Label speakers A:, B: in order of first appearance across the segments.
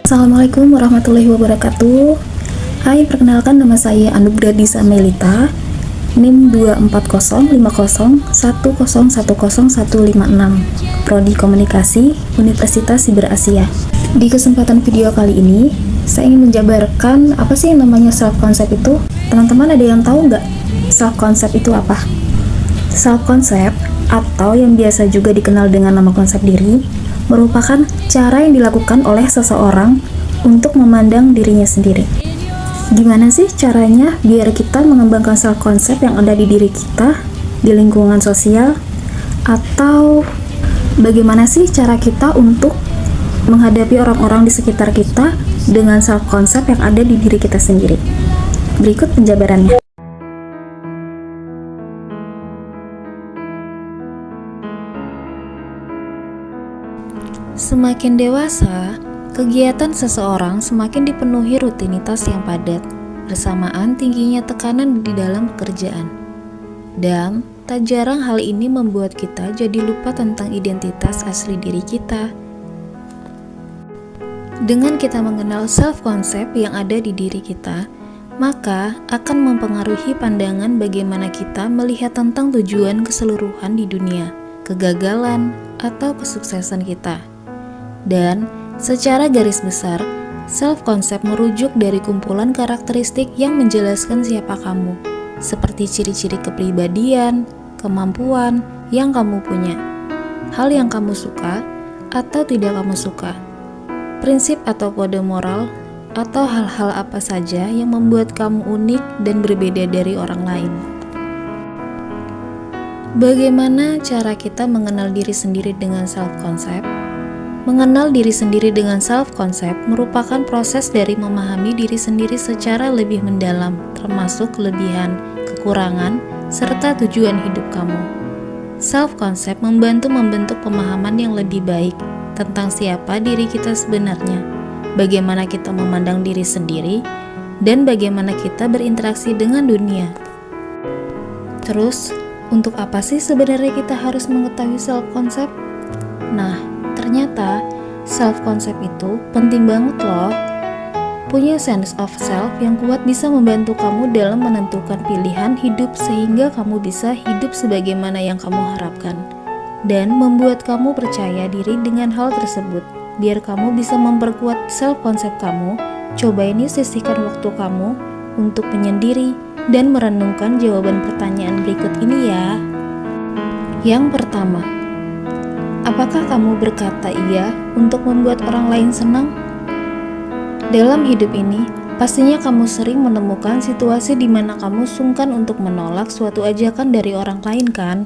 A: Assalamualaikum warahmatullahi wabarakatuh. Hai, perkenalkan nama saya Anugrah Disa Melita, NIM 2405010101056, Prodi Komunikasi, Universitas Siber Asia. Di kesempatan video kali ini, saya ingin menjabarkan apa sih yang namanya self concept itu. Teman-teman ada yang tahu nggak self concept itu apa? Self concept atau yang biasa juga dikenal dengan nama konsep diri merupakan cara yang dilakukan oleh seseorang untuk memandang dirinya sendiri. Gimana sih caranya biar kita mengembangkan self concept yang ada di diri kita, di lingkungan sosial, atau bagaimana sih cara kita untuk menghadapi orang-orang di sekitar kita dengan self concept yang ada di diri kita sendiri? Berikut penjabarannya. Semakin dewasa, kegiatan seseorang semakin dipenuhi rutinitas yang padat, bersamaan tingginya tekanan di dalam pekerjaan. Dan tak jarang hal ini membuat kita jadi lupa tentang identitas asli diri kita. Dengan kita mengenal self-concept yang ada di diri kita, maka akan mempengaruhi pandangan bagaimana kita melihat tentang tujuan keseluruhan di dunia, kegagalan, atau kesuksesan kita. Dan secara garis besar, self-concept merujuk dari kumpulan karakteristik yang menjelaskan siapa kamu, seperti ciri-ciri kepribadian, kemampuan yang kamu punya, hal yang kamu suka atau tidak kamu suka, prinsip atau kode moral, atau hal-hal apa saja yang membuat kamu unik dan berbeda dari orang lain. Bagaimana cara kita mengenal diri sendiri dengan self-concept? Mengenal diri sendiri dengan self-concept merupakan proses dari memahami diri sendiri secara lebih mendalam, termasuk kelebihan, kekurangan, serta tujuan hidup kamu. Self-concept membantu membentuk pemahaman yang lebih baik tentang siapa diri kita sebenarnya, bagaimana kita memandang diri sendiri, dan bagaimana kita berinteraksi dengan dunia. Terus, untuk apa sih sebenarnya kita harus mengetahui self-concept? Nah, ternyata self-concept itu penting banget loh. Punya sense of self yang kuat bisa membantu kamu dalam menentukan pilihan hidup sehingga kamu bisa hidup sebagaimana yang kamu harapkan. Dan membuat kamu percaya diri dengan hal tersebut. Biar kamu bisa memperkuat self-concept kamu, coba ini sisihkan waktu kamu untuk menyendiri dan merenungkan jawaban pertanyaan berikut ini ya. Yang pertama, apakah kamu berkata iya untuk membuat orang lain senang? Dalam hidup ini, pastinya kamu sering menemukan situasi di mana kamu sungkan untuk menolak suatu ajakan dari orang lain kan?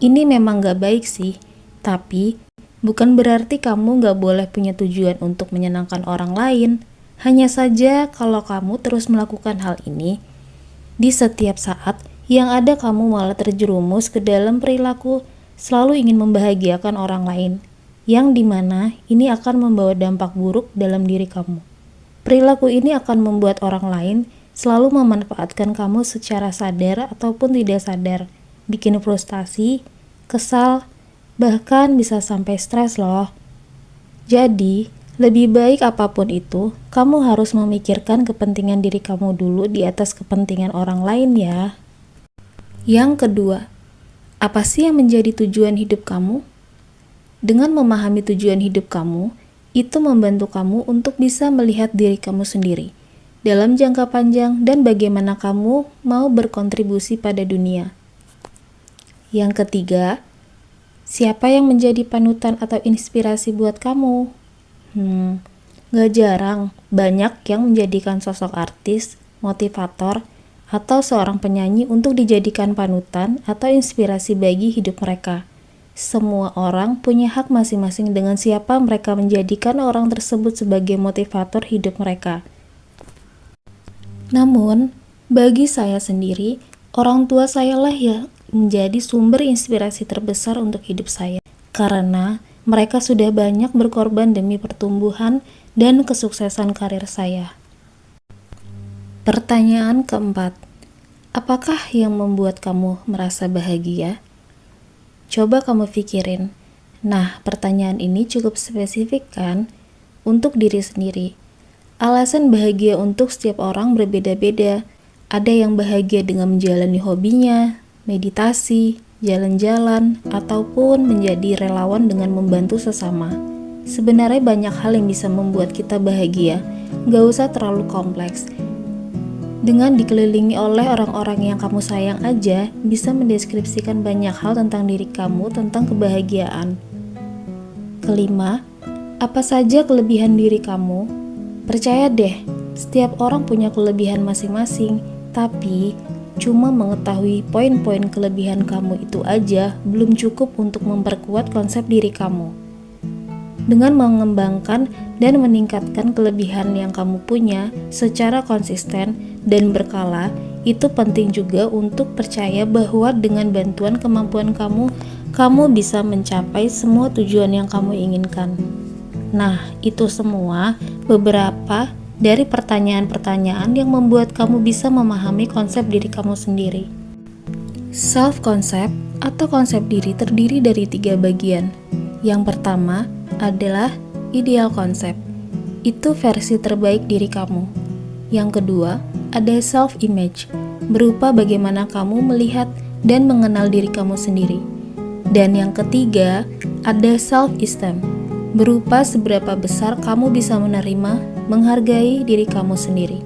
A: Ini memang gak baik sih, tapi bukan berarti kamu gak boleh punya tujuan untuk menyenangkan orang lain. Hanya saja kalau kamu terus melakukan hal ini, di setiap saat yang ada kamu malah terjerumus ke dalam perilaku selalu ingin membahagiakan orang lain, yang dimana ini akan membawa dampak buruk dalam diri kamu. Perilaku ini akan membuat orang lain selalu memanfaatkan kamu secara sadar ataupun tidak sadar, bikin frustasi, kesal, bahkan bisa sampai stres loh. Jadi, lebih baik apapun itu, kamu harus memikirkan kepentingan diri kamu dulu di atas kepentingan orang lain ya. Yang kedua, apa sih yang menjadi tujuan hidup kamu? Dengan memahami tujuan hidup kamu, itu membantu kamu untuk bisa melihat diri kamu sendiri dalam jangka panjang dan bagaimana kamu mau berkontribusi pada dunia. Yang ketiga, siapa yang menjadi panutan atau inspirasi buat kamu? Gak jarang, banyak yang menjadikan sosok artis, motivator, atau seorang penyanyi untuk dijadikan panutan atau inspirasi bagi hidup mereka. Semua orang punya hak masing-masing dengan siapa mereka menjadikan orang tersebut sebagai motivator hidup mereka. Namun, bagi saya sendiri, orang tua saya lah yang menjadi sumber inspirasi terbesar untuk hidup saya. Karena mereka sudah banyak berkorban demi pertumbuhan dan kesuksesan karir saya. Pertanyaan keempat, apakah yang membuat kamu merasa bahagia? Coba kamu pikirin. Nah, pertanyaan ini cukup spesifik kan? untuk diri sendiri. Alasan bahagia untuk setiap orang berbeda-beda. Ada yang bahagia dengan menjalani hobinya, meditasi, jalan-jalan, ataupun menjadi relawan dengan membantu sesama. Sebenarnya banyak hal yang bisa membuat kita bahagia, gak usah terlalu kompleks. Dengan dikelilingi oleh orang-orang yang kamu sayang aja, bisa mendeskripsikan banyak hal tentang diri kamu, tentang kebahagiaan. Kelima, apa saja kelebihan diri kamu? Percaya deh, setiap orang punya kelebihan masing-masing, tapi cuma mengetahui poin-poin kelebihan kamu itu aja belum cukup untuk memperkuat konsep diri kamu. Dengan mengembangkan dan meningkatkan kelebihan yang kamu punya secara konsisten dan berkala, itu penting juga untuk percaya bahwa dengan bantuan kemampuan kamu bisa mencapai semua tujuan yang kamu inginkan. Nah, itu semua beberapa dari pertanyaan-pertanyaan yang membuat kamu bisa memahami konsep diri kamu sendiri. Self-concept atau konsep diri terdiri dari 3 bagian. Yang pertama adalah ideal concept. Itu versi terbaik diri kamu. Yang kedua, ada self-image, berupa bagaimana kamu melihat dan mengenal diri kamu sendiri. Dan yang ketiga, ada self-esteem, berupa seberapa besar kamu bisa menerima, menghargai diri kamu sendiri.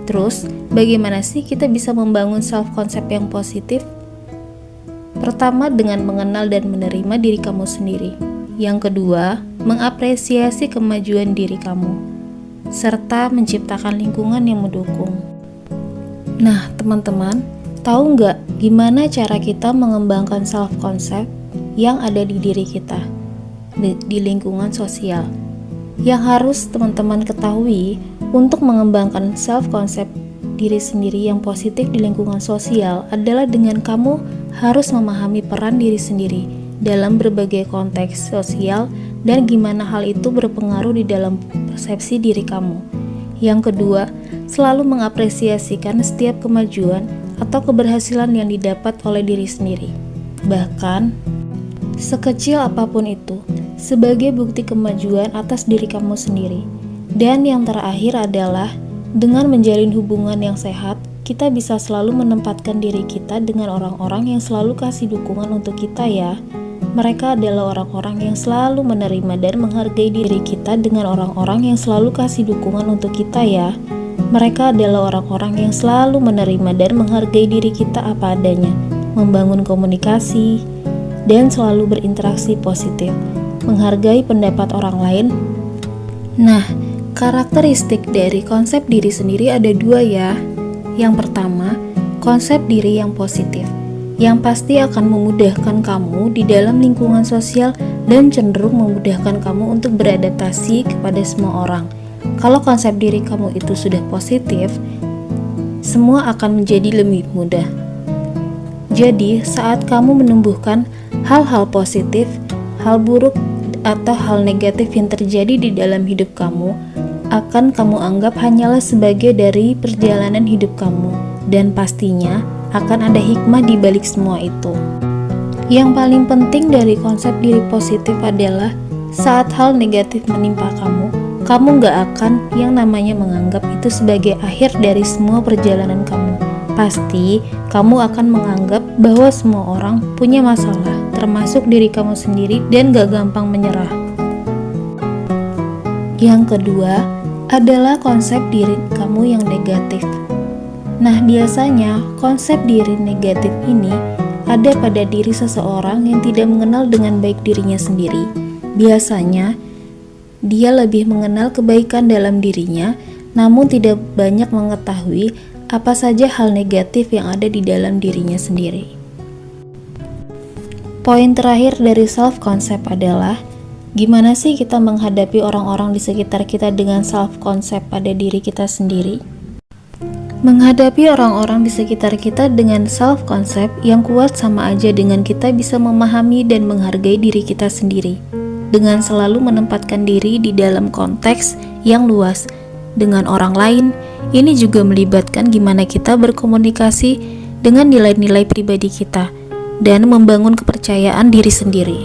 A: Terus, bagaimana sih kita bisa membangun self-concept yang positif? Pertama, dengan mengenal dan menerima diri kamu sendiri. Yang kedua, mengapresiasi kemajuan diri kamu, serta menciptakan lingkungan yang mendukung. Nah, teman-teman, tahu nggak gimana cara kita mengembangkan self-concept yang ada di diri kita, di lingkungan sosial? Yang harus teman-teman ketahui untuk mengembangkan self-concept diri sendiri yang positif di lingkungan sosial adalah dengan kamu harus memahami peran diri sendiri dalam berbagai konteks sosial dan gimana hal itu berpengaruh di dalam persepsi diri kamu. Yang kedua, selalu mengapresiasikan setiap kemajuan atau keberhasilan yang didapat oleh diri sendiri, bahkan sekecil apapun itu, sebagai bukti kemajuan atas diri kamu sendiri. Dan yang terakhir adalah dengan menjalin hubungan yang sehat, kita bisa selalu menempatkan diri kita dengan orang-orang yang selalu kasih dukungan untuk kita ya. Mereka adalah orang-orang yang selalu menerima dan menghargai diri kita dengan orang-orang yang selalu kasih dukungan untuk kita ya. Mereka adalah orang-orang yang selalu menerima dan menghargai diri kita apa adanya, membangun komunikasi, dan selalu berinteraksi positif, menghargai pendapat orang lain. Nah, karakteristik dari konsep diri sendiri ada 2 ya. Yang pertama, konsep diri yang positif, yang pasti akan memudahkan kamu di dalam lingkungan sosial dan cenderung memudahkan kamu untuk beradaptasi kepada semua orang. Kalau konsep diri kamu itu sudah positif, semua akan menjadi lebih mudah. Jadi, saat kamu menumbuhkan hal-hal positif, hal buruk atau hal negatif yang terjadi di dalam hidup kamu akan kamu anggap hanyalah sebagai dari perjalanan hidup kamu, dan pastinya akan ada hikmah di balik semua itu. Yang paling penting dari konsep diri positif adalah saat hal negatif menimpa kamu gak akan yang namanya menganggap itu sebagai akhir dari semua perjalanan kamu. Pasti kamu akan menganggap bahwa semua orang punya masalah, termasuk diri kamu sendiri, dan gak gampang menyerah. Yang kedua adalah konsep diri kamu yang negatif. Nah, biasanya konsep diri negatif ini ada pada diri seseorang yang tidak mengenal dengan baik dirinya sendiri. Biasanya, dia lebih mengenal kebaikan dalam dirinya, namun tidak banyak mengetahui apa saja hal negatif yang ada di dalam dirinya sendiri. Poin terakhir dari self-concept adalah gimana sih kita menghadapi orang-orang di sekitar kita dengan self-concept pada diri kita sendiri? Menghadapi orang-orang di sekitar kita dengan self-concept yang kuat sama aja dengan kita bisa memahami dan menghargai diri kita sendiri, dengan selalu menempatkan diri di dalam konteks yang luas dengan orang lain. Ini juga melibatkan gimana kita berkomunikasi dengan nilai-nilai pribadi kita dan membangun kepercayaan diri sendiri.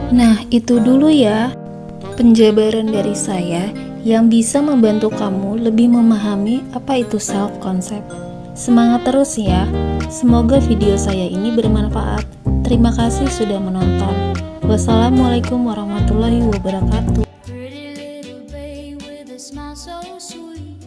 A: Nah, itu dulu ya penjabaran dari saya yang bisa membantu kamu lebih memahami apa itu self concept. Semangat terus ya. Semoga video saya ini bermanfaat. Terima kasih sudah menonton. Wassalamualaikum warahmatullahi wabarakatuh.
B: Pretty little babe with a smile so sweet.